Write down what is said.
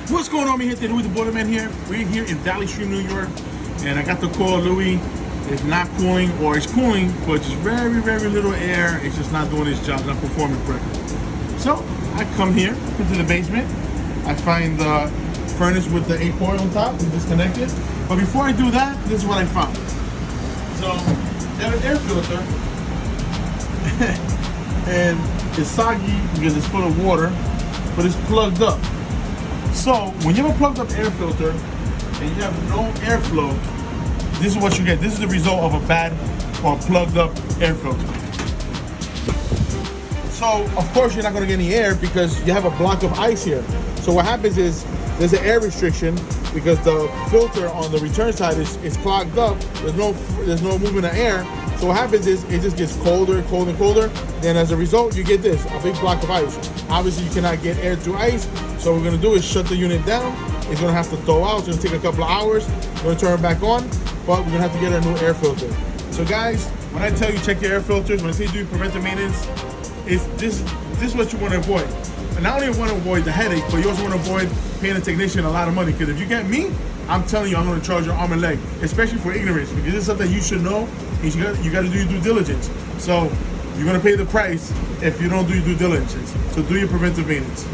What's going on, here? Louis the Borderman here. We're here in Valley Stream, New York, and I got the call. Louis is not cooling, or it's cooling, but just very, very little air. It's just not doing its job, not performing correctly. So I come here into the basement. I find the furnace with the 8 coil on top. We disconnect it. But before I do that, this is what I found. So I have an air filter, and it's soggy because it's full of water, but it's plugged up. So when you have a plugged up air filter and you have no airflow, this is what you get. This is the result of a bad or plugged up air filter. So of course you're not going to get any air because you have a block of ice here. So what happens is there's an air restriction because the filter on the return side is clogged up. There's no movement of air. So what happens is it just gets colder, colder, and colder. Then as a result, you get this, a big block of ice. Obviously, you cannot get air through ice. So what we're gonna do is shut the unit down. It's gonna have to thaw out. It's gonna take a couple of hours. We're gonna turn it back on, but we're gonna have to get a new air filter. So guys, when I tell you check your air filters, when I say do preventive maintenance, this is what you wanna avoid. And not only want to avoid the headache, but you also want to avoid paying a technician a lot of money. Because if you get me, I'm telling you, I'm going to charge your arm and leg, especially for ignorance, because this is something you should know. And you got to do your due diligence. So you're going to pay the price if you don't do your due diligence. So do your preventive maintenance.